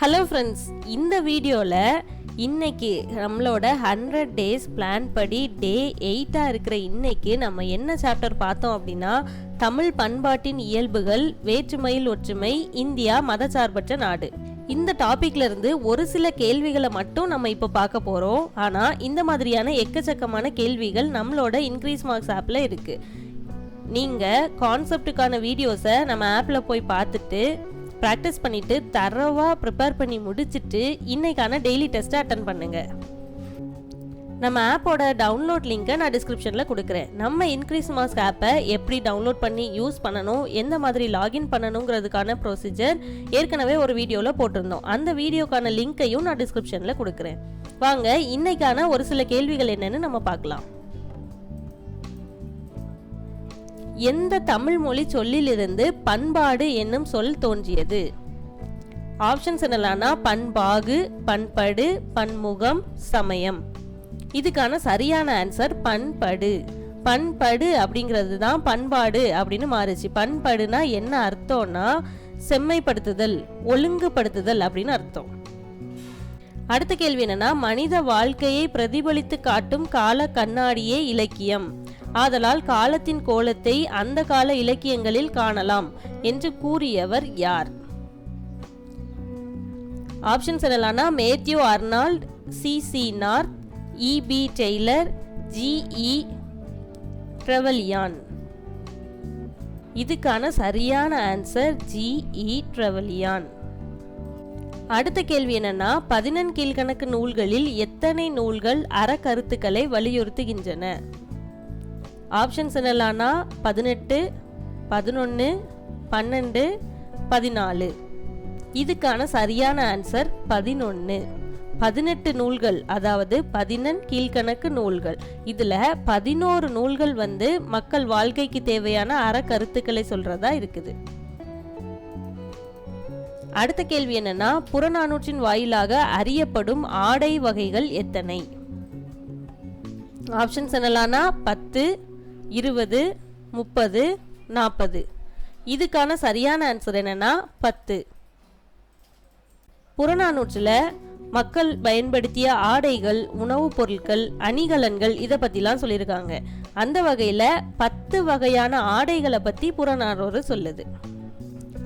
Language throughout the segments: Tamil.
ஹலோ ஃப்ரெண்ட்ஸ், இந்த வீடியோவில் இன்னைக்கு நம்மளோட 100 days பிளான் படி டே 8 இருக்கிற இன்னைக்கு நம்ம என்ன சாப்டர் பார்த்தோம் அப்படின்னா, தமிழ் பண்பாட்டின் இயல்புகள், வேற்றுமையில் ஒற்றுமை, இந்தியா மதச்சார்பற்ற நாடு. இந்த டாபிக்ல இருந்து ஒரு சில கேள்விகளை மட்டும் நம்ம இப்போ பார்க்க போகிறோம். ஆனால் இந்த மாதிரியான எக்கச்சக்கமான கேள்விகள் நம்மளோட இன்க்ரீஸ் மார்க்ஸ் ஆப்பில் இருக்குது. நீங்கள் கான்செப்டுக்கான வீடியோஸை நம்ம ஆப்பில் போய் பார்த்துட்டு ப்ராக்டிஸ் பண்ணிவிட்டு தரவாக ப்ரிப்பேர் பண்ணி முடிச்சுட்டு இன்னைக்கான டெய்லி டெஸ்ட்டை அட்டன் பண்ணுங்கள். நம்ம ஆப்போட டவுன்லோட் லிங்க்கை நான் டிஸ்கிரிப்ஷனில் கொடுக்குறேன். நம்ம இன்க்ரீஸ் மார்க்ஸ் ஆப்பை எப்படி டவுன்லோட் பண்ணி யூஸ் பண்ணணும், எந்த மாதிரி லாகின் பண்ணணுங்கிறதுக்கான ப்ரொசீஜர் ஏற்கனவே ஒரு வீடியோவில் போட்டிருந்தோம். அந்த வீடியோக்கான லிங்க்கையும் நான் டிஸ்கிரிப்ஷனில் கொடுக்குறேன். வாங்க இன்னைக்கான ஒரு சில கேள்விகள் என்னன்னு நம்ம பார்க்கலாம். எந்த தமிழ் மொழி சொல்லிலிருந்து பண்பாடு என்னும் சொல் தோன்றியது? ஆப்ஷன்ஸ் என்னலான்னா பண்பாகு, பண்படு, பன்முகம், சமயம். இதுக்கான சரியான ஆன்சர் பண்படு. பண்படு அப்படிங்கிறது தான் பண்பாடு அப்படின்னு மாறுச்சு. பண்படுனா என்ன அர்த்தம்னா செம்மைப்படுத்துதல், ஒழுங்குபடுத்துதல் அப்படின்னு அர்த்தம். அடுத்த கேள்வி என்னன்னா, மனித வாழ்க்கையை பிரதிபலித்து காட்டும் கால கண்ணாடியே இலக்கியம், ஆதலால் காலத்தின் கோலத்தை அந்த கால இலக்கியங்களில் காணலாம் என்று கூறியவர் யார்? ஆப்ஷன்ஸ் என்னலான்னா Matthew Arnold, C North, E B. Tylor, G E. Trevelyan. இதுக்கான சரியான ஆன்சர் ஜி.இ. ட்ரெவலியான். அடுத்த கேள்வி என்னன்னா, 11 கீழ்கணக்கு நூல்களில் எத்தனை நூல்கள் அறக்கருத்துக்களை வலியுறுத்துகின்றன? ஆப்ஷன்ஸ் என்னலான்னா 18, 11, 12, 14. இதுக்கான சரியான ஆன்சர் 11. 18 நூல்கள், அதாவது 11 கீழ்கணக்கு நூல்கள். இதில் 11 நூல்கள் மக்கள் வாழ்க்கைக்கு தேவையான அறக்கருத்துக்களை சொல்றதா இருக்குது. அடுத்த கேள்வி என்னன்னா, புறநானூற்றின் வாயிலாக அறியப்படும் ஆடை வகைகள் எத்தனை? ஆப்ஷன்ஸ் என்னலான்னா 10, 20, 30, 40. இதுக்கான சரியான ஆன்சர் என்னன்னா 10. புறநானூற்றில் மக்கள் பயன்படுத்திய ஆடைகள், உணவுப் பொருட்கள், அணிகலன்கள் இதை பற்றிலாம் சொல்லியிருக்காங்க. அந்த வகையில் 10 வகையான ஆடைகளை பற்றி புறநானூறு சொல்லுது.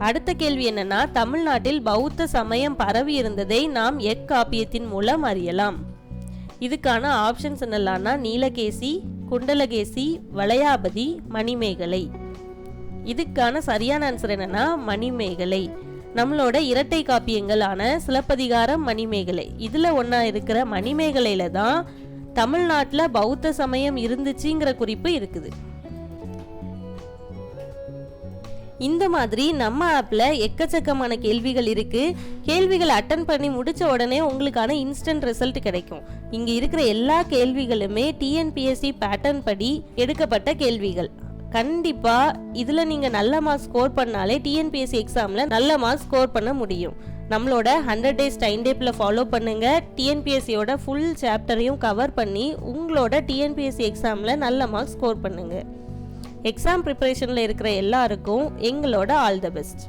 அடுத்த கேள்வி என்னன்னா, தமிழ்நாட்டில் பௌத்த சமயம் பரவி இருந்ததை நாம் எக்காப்பியத்தின் மூலம் அறியலாம்? இதுக்கான ஆப்ஷன்ஸ் என்னலான்னா நீலகேசி, குண்டலகேசி, வளையாபதி, மணிமேகலை. இதுக்கான சரியான ஆன்சர் என்னன்னா மணிமேகலை. நம்மளோட இரட்டை காப்பியங்களான சிலப்பதிகாரம், மணிமேகலை, இதில் ஒன்றா இருக்கிற மணிமேகலையில தான் தமிழ்நாட்டில் பௌத்த சமயம் இருந்துச்சுங்கிற குறிப்பு இருக்குது. இந்த மாதிரி நம்ம ஆப்பில் எக்கச்சக்கமான கேள்விகள் இருக்குது. கேள்விகளை அட்டன் பண்ணி முடித்த உடனே உங்களுக்கான இன்ஸ்டன்ட் ரிசல்ட் கிடைக்கும். இங்கே இருக்கிற எல்லா கேள்விகளுமே டிஎன்பிஎஸ்சி பேட்டர்ன் படி எடுக்கப்பட்ட கேள்விகள். கண்டிப்பாக இதில் நீங்கள் நல்ல மார்க்ஸ் ஸ்கோர் பண்ணாலே டிஎன்பிஎஸ்சி எக்ஸாமில் நல்ல மார்க்ஸ் ஸ்கோர் பண்ண முடியும். நம்மளோட 100 days டைம் டேபிளில் ஃபாலோ பண்ணுங்கள். டிஎன்பிஎஸ்சியோட ஃபுல் சாப்டரையும் கவர் பண்ணி உங்களோட டிஎன்பிஎஸ்சி எக்ஸாமில் நல்ல மார்க்ஸ் ஸ்கோர் பண்ணுங்கள். எக்ஸாம் ப்ரிப்பரேஷனில் இருக்கிற எல்லாருக்கும் எங்களோட ஆல் த பெஸ்ட்.